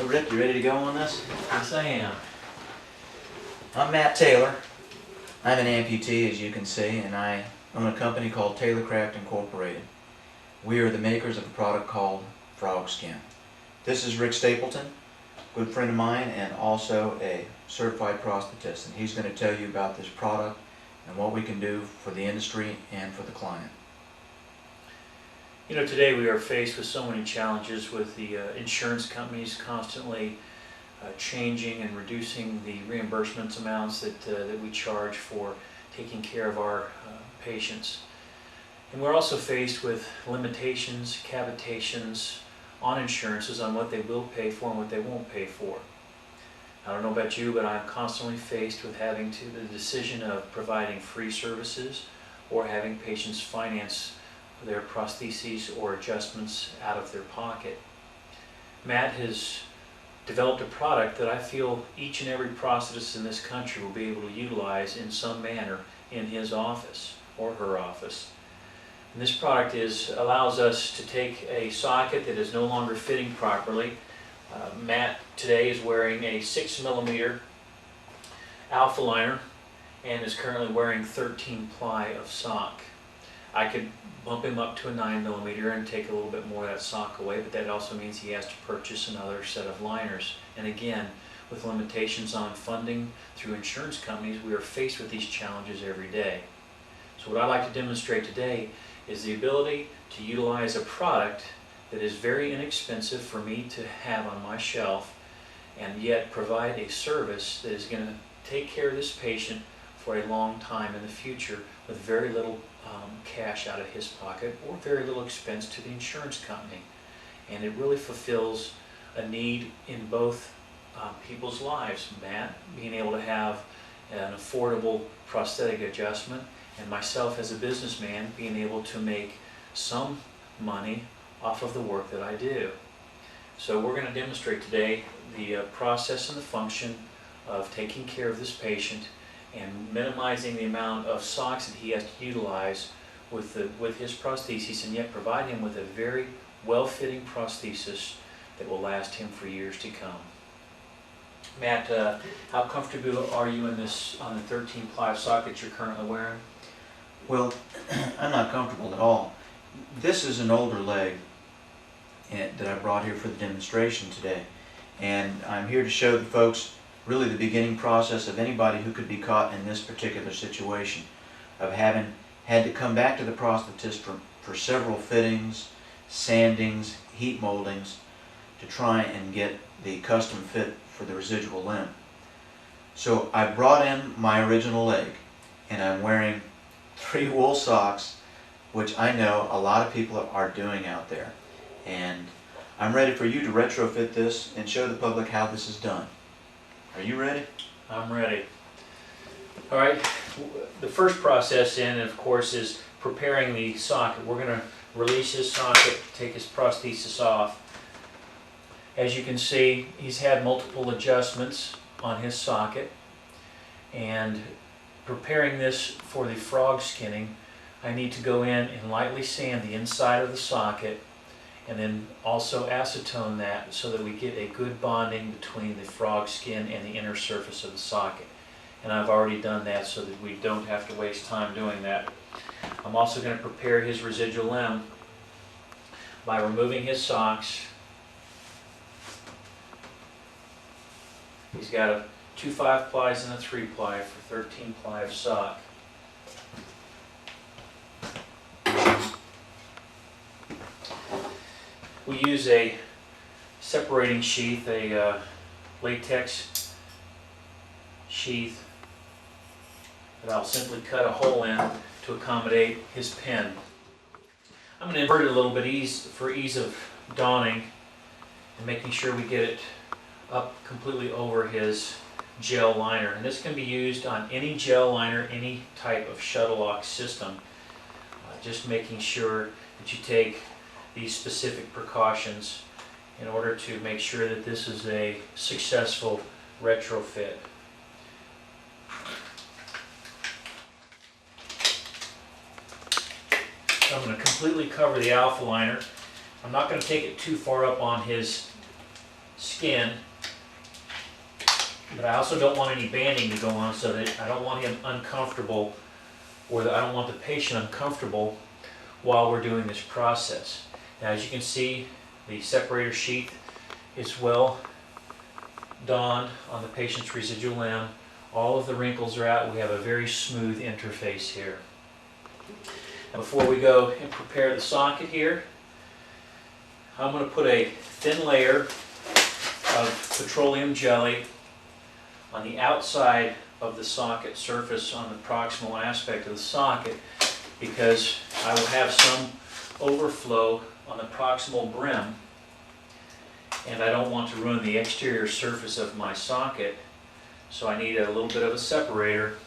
Well, Rick, you ready to go on this? Yes, I am. I'm Matt Taylor. I'm an amputee, as you can see, and I own a company called Taylorcraft Incorporated. We are the makers of a product called Frogskin. This is Rick Stapleton, a good friend of mine and also a certified prosthetist, and he's going to tell you about this product and what we can do for the industry and for the client. You know, today we are faced with so many challenges with the insurance companies constantly changing and reducing the reimbursements amounts that we charge for taking care of our patients. And we're also faced with limitations, cavitations on insurances on what they will pay for and what they won't pay for. I don't know about you, but I'm constantly faced with having the decision of providing free services or having patients finance their prostheses or adjustments out of their pocket. Matt has developed a product that I feel each and every prosthetist in this country will be able to utilize in some manner in his office or her office. And this product allows us to take a socket that is no longer fitting properly. Matt today is wearing a 6mm alpha liner and is currently wearing 13 ply of sock. I could bump him up to a 9mm and take a little bit more of that sock away, but that also means he has to purchase another set of liners. And again, with limitations on funding through insurance companies, we are faced with these challenges every day. So what I'd like to demonstrate today is the ability to utilize a product that is very inexpensive for me to have on my shelf and yet provide a service that is going to take care of this patient for a long time in the future with very little cash out of his pocket or very little expense to the insurance company. And it really fulfills a need in both people's lives. Matt being able to have an affordable prosthetic adjustment, and myself as a businessman being able to make some money off of the work that I do. So we're going to demonstrate today the process and the function of taking care of this patient and minimizing the amount of socks that he has to utilize with his prosthesis, and yet provide him with a very well-fitting prosthesis that will last him for years to come. Matt, how comfortable are you in this on the 13 ply sock that you're currently wearing? Well, I'm not comfortable at all. This is an older leg that I brought here for the demonstration today, and I'm here to show the folks really the beginning process of anybody who could be caught in this particular situation of having had to come back to the prosthetist for several fittings, sandings, heat moldings to try and get the custom fit for the residual limb. So I brought in my original leg, and I'm wearing 3 wool socks, which I know a lot of people are doing out there. And I'm ready for you to retrofit this and show the public how this is done. Are you ready? I'm ready. All right, the first process of course, is preparing the socket. We're going to release his socket, take his prosthesis off. As you can see, he's had multiple adjustments on his socket, and preparing this for the frog skinning, I need to go in and lightly sand the inside of the socket and then also acetone that so that we get a good bonding between the frog skin and the inner surface of the socket. And I've already done that so that we don't have to waste time doing that. I'm also going to prepare his residual limb by removing his socks. He's got a 2 5 plies and a 3 ply for 13 ply of sock. We use a separating sheath, a latex sheath that I'll simply cut a hole in to accommodate his pen. I'm going to invert it a little bit for ease of donning and making sure we get it up completely over his gel liner. And this can be used on any gel liner, any type of shuttle lock system. Just making sure that you take these specific precautions in order to make sure that this is a successful retrofit. So I'm going to completely cover the alpha liner. I'm not going to take it too far up on his skin skin, but I also don't want any banding to go on, so that I don't want him uncomfortable, or I don't want the patient uncomfortable while we're doing this process. Now, as you can see, the separator sheath is well donned on the patient's residual limb. All of the wrinkles are out. We have a very smooth interface here. Now, before we go and prepare the socket here, I'm going to put a thin layer of petroleum jelly on the outside of the socket surface, on the proximal aspect of the socket, because I will have some overflow on the proximal brim, and I don't want to ruin the exterior surface of my socket, so I need a little bit of a separator.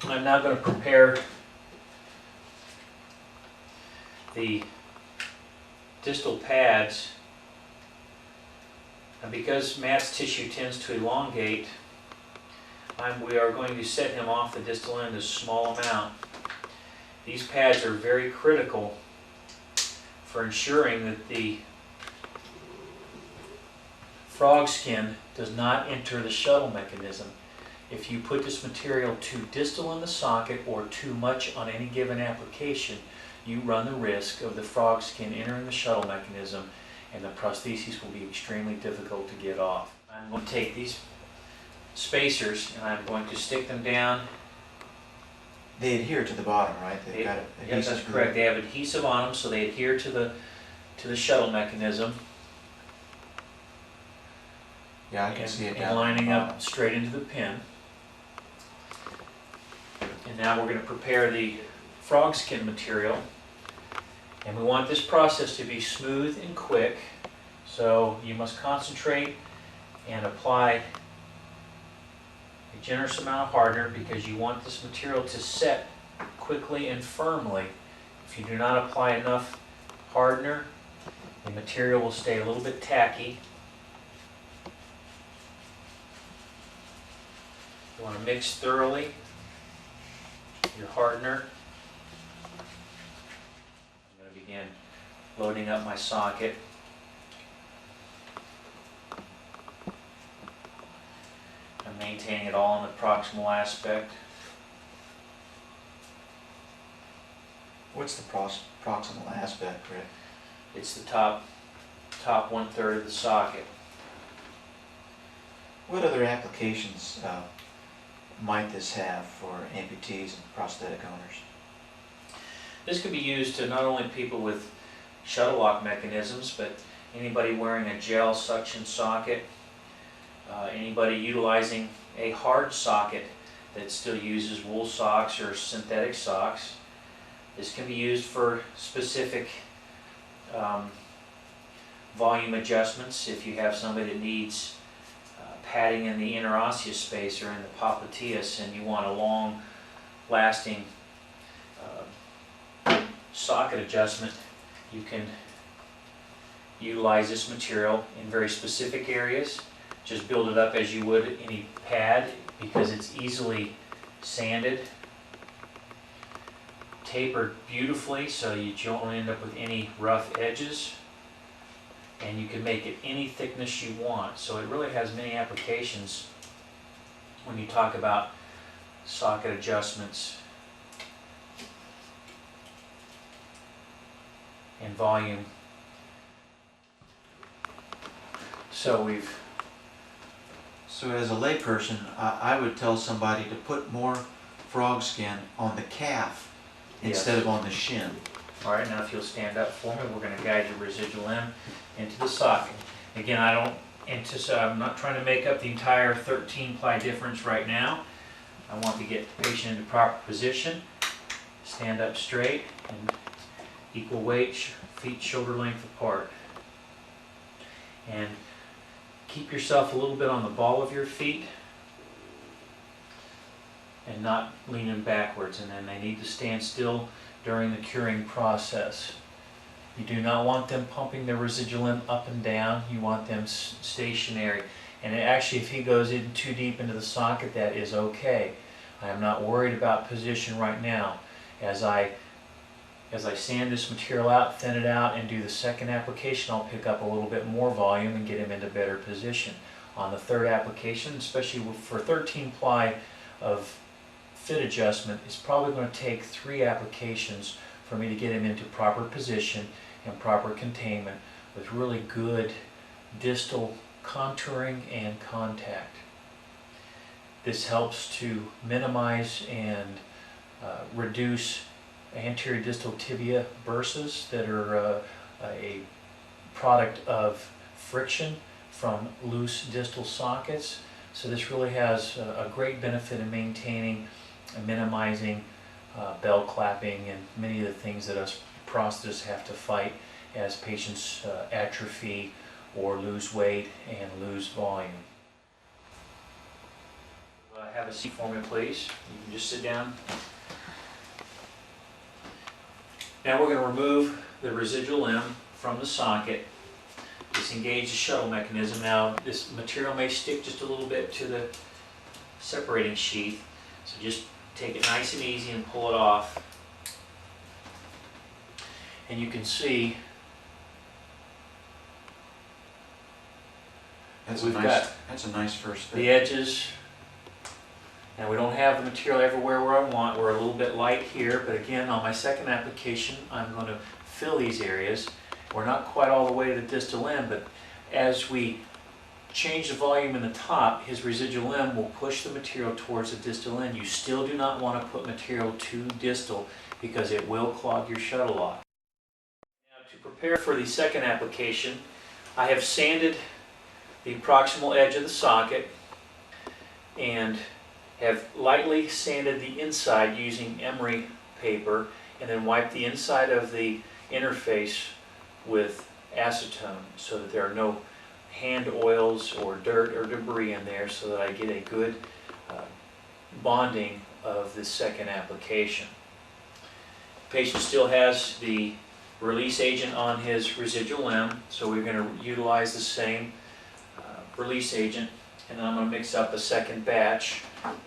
I'm now going to prepare the distal pads, and because Matt's tissue tends to elongate, we are going to set him off the distal end a small amount. These pads are very critical for ensuring that the frog skin does not enter the shuttle mechanism. If you put this material too distal in the socket or too much on any given application, you run the risk of the frog skin entering the shuttle mechanism, and the prosthesis will be extremely difficult to get off. I'm going to take these spacers and I'm going to stick them down. They adhere to the bottom, right? They've got Yes, that's correct. They have adhesive on them, so they adhere to the shuttle mechanism. Yeah, I can see it down. And lining up straight into the pin. And now we're going to prepare the frog skin material. And we want this process to be smooth and quick, so you must concentrate and apply a generous amount of hardener, because you want this material to set quickly and firmly. If you do not apply enough hardener, the material will stay a little bit tacky. You want to mix thoroughly your hardener. I'm going to begin loading up my socket. I'm maintaining it all in the proximal aspect. What's the proximal aspect, Rick? It's the top 1/3 of the socket. What other applications might this have for amputees and prosthetic owners? This could be used to not only people with shuttle lock mechanisms, but anybody wearing a gel suction socket, anybody utilizing a hard socket that still uses wool socks or synthetic socks. This can be used for specific volume adjustments. If you have somebody that needs padding in the interosseous space or in the popliteus, and you want a long lasting socket adjustment, you can utilize this material in very specific areas. Just build it up as you would any pad, because it's easily sanded, tapered beautifully so you don't end up with any rough edges, and you can make it any thickness you want. So it really has many applications when you talk about socket adjustments and volume. So as a layperson, I would tell somebody to put more frog skin on the calf instead of on the shin. All right, now if you'll stand up for me, we're going to guide your residual limb into the socket. Again, I'm not trying to make up the entire 13 ply difference right now. I want to get the patient into proper position. Stand up straight and equal weight, feet shoulder length apart. And keep yourself a little bit on the ball of your feet and not leaning backwards, and then they need to stand still during the curing process. You do not want them pumping their residual limb up and down. You want them stationary. And actually, if he goes in too deep into the socket, that is okay. I am not worried about position right now. As I sand this material out, thin it out, and do the second application, I'll pick up a little bit more volume and get him into better position. On the third application, especially for 13 ply of fit adjustment, it's probably going to take 3 applications for me to get him into proper position and proper containment with really good distal contouring and contact. This helps to minimize and reduce anterior distal tibia burses that are a product of friction from loose distal sockets. So this really has a great benefit in maintaining and minimizing bell clapping and many of the things that us prosthetists have to fight as patients atrophy or lose weight and lose volume. Have a seat for me, please. You can just sit down. Now we're going to remove the residual limb from the socket, disengage the shuttle mechanism. Now this material may stick just a little bit to the separating sheath, so just take it nice and easy and pull it off. And you can see that's we've got got a nice first fit. the edges. Now we don't have the material everywhere where I want. We're a little bit light here, but again, on my second application, I'm going to fill these areas. We're not quite all the way to the distal end, but as we change the volume in the top, his residual limb will push the material towards the distal end. You still do not want to put material too distal because it will clog your shuttle lock. Now to prepare for the second application, I have sanded the proximal edge of the socket and have lightly sanded the inside using emery paper and then wiped the inside of the interface with acetone so that there are no hand oils or dirt or debris in there, so that I get a good bonding of the second application. The patient still has the release agent on his residual limb, so we're going to utilize the same release agent, and then I'm going to mix up a second batch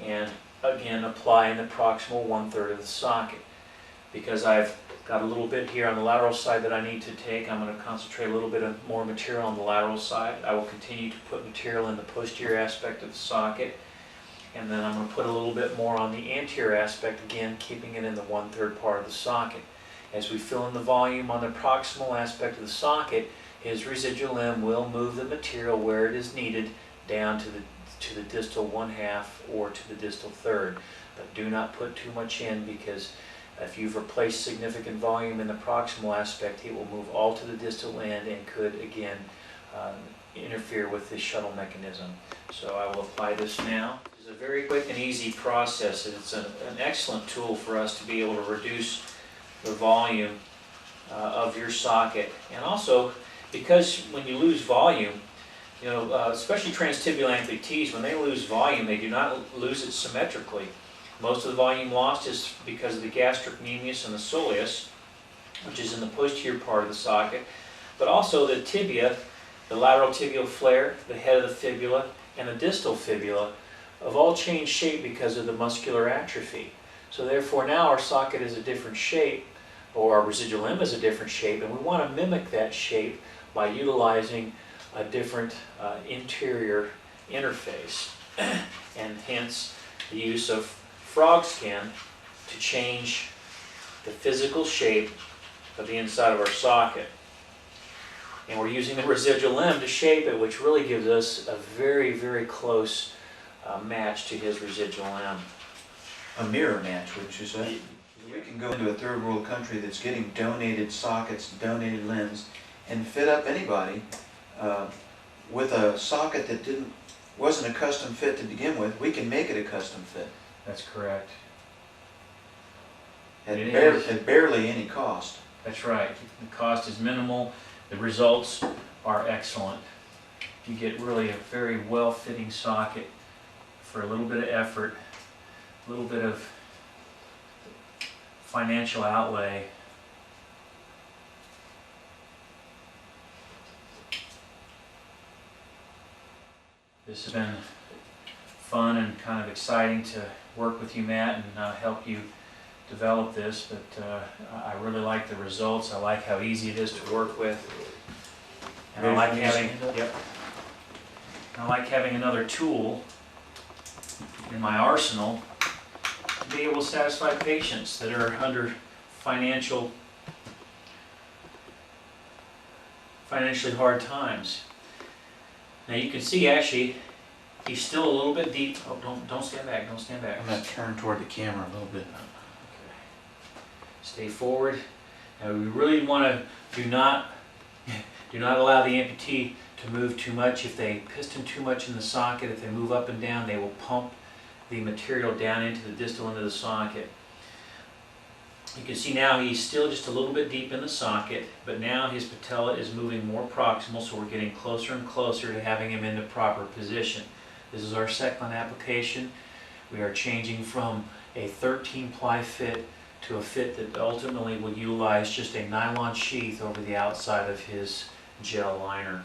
and again apply in the proximal 1/3 of the socket. Because I've got a little bit here on the lateral side that I need to take, I'm going to concentrate a little bit of more material on the lateral side. I will continue to put material in the posterior aspect of the socket, and then I'm going to put a little bit more on the anterior aspect, again keeping it in the 1/3 part of the socket. As we fill in the volume on the proximal aspect of the socket, his residual limb will move the material where it is needed down to the distal 1/2 or to the distal 1/3. But do not put too much in, because if you've replaced significant volume in the proximal aspect, it will move all to the distal end and could again interfere with the shuttle mechanism. So I will apply this now. It's a very quick and easy process, and it's an excellent tool for us to be able to reduce the volume of your socket. And also, because when you lose volume, especially transtibular amputees, when they lose volume, they do not lose it symmetrically. Most of the volume lost is because of the gastrocnemius and the soleus, which is in the posterior part of the socket, but also the tibia, the lateral tibial flare, the head of the fibula, and the distal fibula have all changed shape because of the muscular atrophy. So therefore now our socket is a different shape, or our residual limb is a different shape, and we want to mimic that shape by utilizing a different interior interface, and hence the use of Frogskin to change the physical shape of the inside of our socket. And we're using the residual limb to shape it, which really gives us a very, very close match to his residual limb. A mirror match, wouldn't you say? We can go into a third world country that's getting donated sockets, donated limbs, and fit up anybody with a socket that wasn't a custom fit to begin with. We can make it a custom fit. That's correct. At barely any cost. That's right. The cost is minimal. The results are excellent. You get really a very well-fitting socket for a little bit of effort, a little bit of financial outlay. This has been fun and kind of exciting to work with you, Matt, and help you develop this, but I really like the results. I like how easy it is to work with. And I like having another tool in my arsenal to be able to satisfy patients that are under financially hard times. Now you can see actually he's still a little bit deep. Oh, don't stand back. Don't stand back. I'm going to turn toward the camera a little bit. Okay. Stay forward. Now we really want to do not allow the amputee to move too much. If they piston too much in the socket, if they move up and down, they will pump the material down into the distal end of the socket. You can see now he's still just a little bit deep in the socket, but now his patella is moving more proximal, so we're getting closer and closer to having him in the proper position. This is our second application. We are changing from a 13-ply fit to a fit that ultimately will utilize just a nylon sheath over the outside of his gel liner.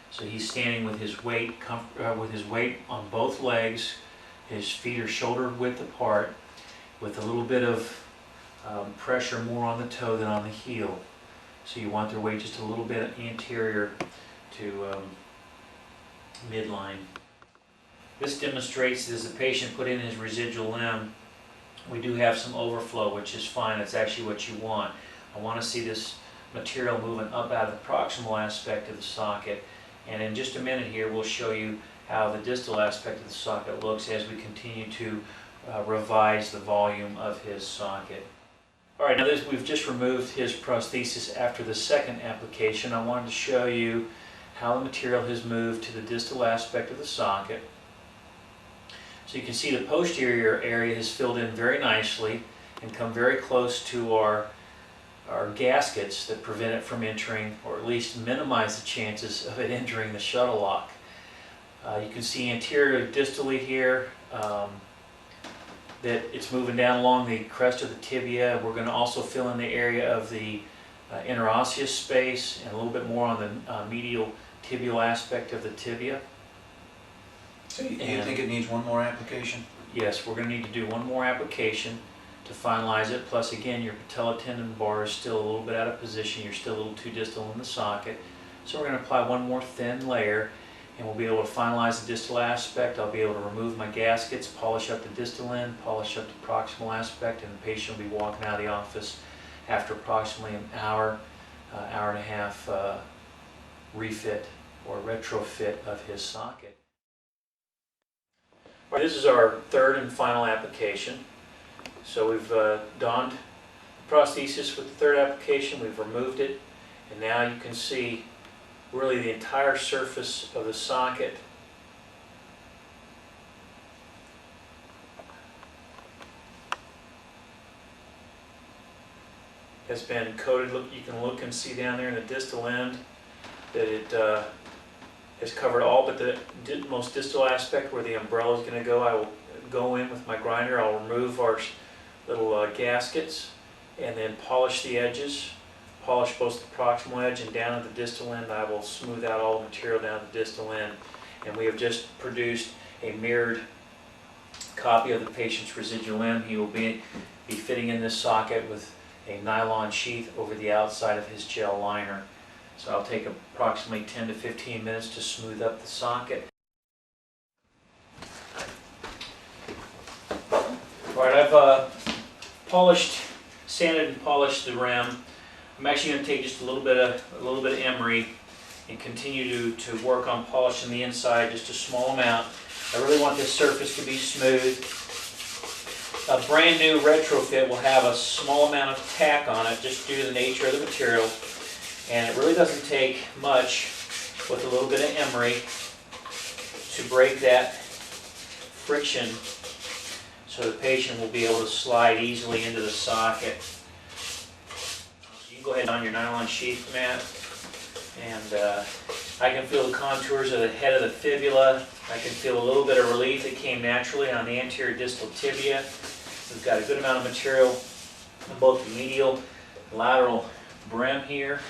So he's standing with his weight on both legs. His feet are shoulder width apart, with a little bit of pressure more on the toe than on the heel. So you want their weight just a little bit anterior to midline. This demonstrates that as the patient put in his residual limb, we do have some overflow, which is fine. It's actually what you want. I want to see this material moving up out of the proximal aspect of the socket. And in just a minute here, we'll show you how the distal aspect of the socket looks as we continue to revise the volume of his socket. All right, now we've just removed his prosthesis after the second application. I wanted to show you how the material has moved to the distal aspect of the socket. So you can see the posterior area has filled in very nicely and come very close to our gaskets that prevent it from entering, or at least minimize the chances of it entering the shuttle lock. You can see anterior distally here that it's moving down along the crest of the tibia. We're going to also fill in the area of the interosseous space and a little bit more on the medial tibial aspect of the tibia. So you think it needs one more application? Yes, we're going to need to do one more application to finalize it. Plus, again, your patella tendon bar is still a little bit out of position. You're still a little too distal in the socket. So we're going to apply one more thin layer, and we'll be able to finalize the distal aspect. I'll be able to remove my gaskets, polish up the distal end, polish up the proximal aspect, and the patient will be walking out of the office after approximately an hour, hour and a half refit or retrofit of his socket. All right, this is our third and final application. So we've donned the prosthesis with the third application, we've removed it, and now you can see really the entire surface of the socket has been coated. Look, you can look and see down there in the distal end that it has covered all but the most distal aspect where the umbrella is going to go. I will go in with my grinder, I'll remove our little gaskets and then polish the edges. Polish both the proximal edge and down at the distal end. I will smooth out all the material down at the distal end. And we have just produced a mirrored copy of the patient's residual limb. He will be fitting in this socket with a nylon sheath over the outside of his gel liner. So I'll take approximately 10 to 15 minutes to smooth up the socket. All right, I've sanded and polished the rim. I'm actually going to take just a little bit of emery and continue to work on polishing the inside, just a small amount. I really want this surface to be smooth. A brand new retrofit will have a small amount of tack on it just due to the nature of the material, and it really doesn't take much with a little bit of emery to break that friction so the patient will be able to slide easily into the socket. Go ahead on your nylon sheath, Matt, and I can feel the contours of the head of the fibula. I can feel a little bit of relief that came naturally on the anterior distal tibia. We've got a good amount of material on both the medial and lateral brim here.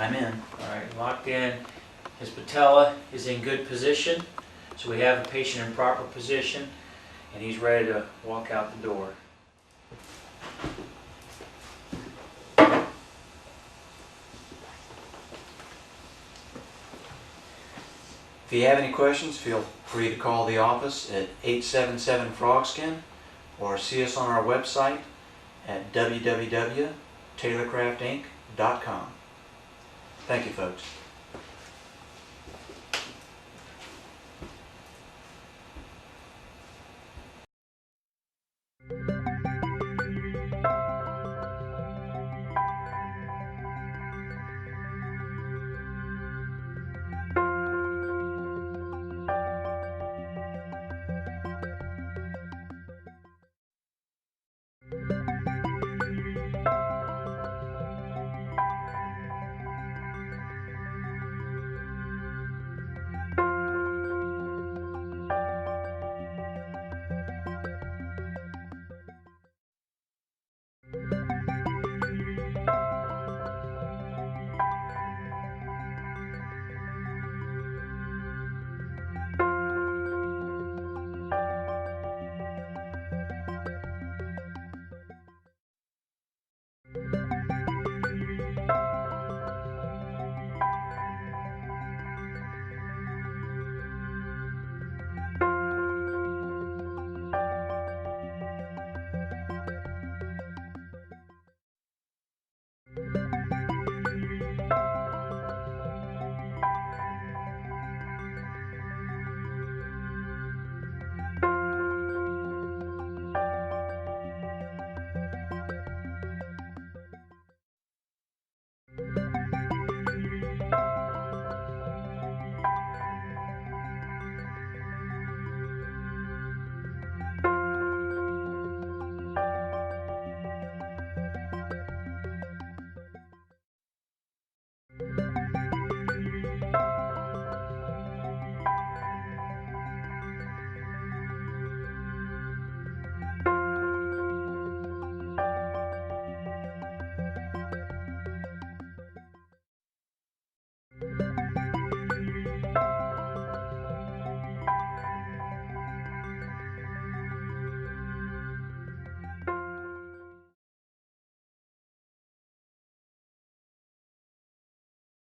I'm in. All right, locked in. His patella is in good position, so we have the patient in proper position, and he's ready to walk out the door. If you have any questions, feel free to call the office at 877-FROGSKIN or see us on our website at www.taylorcraftinc.com. Thank you, folks.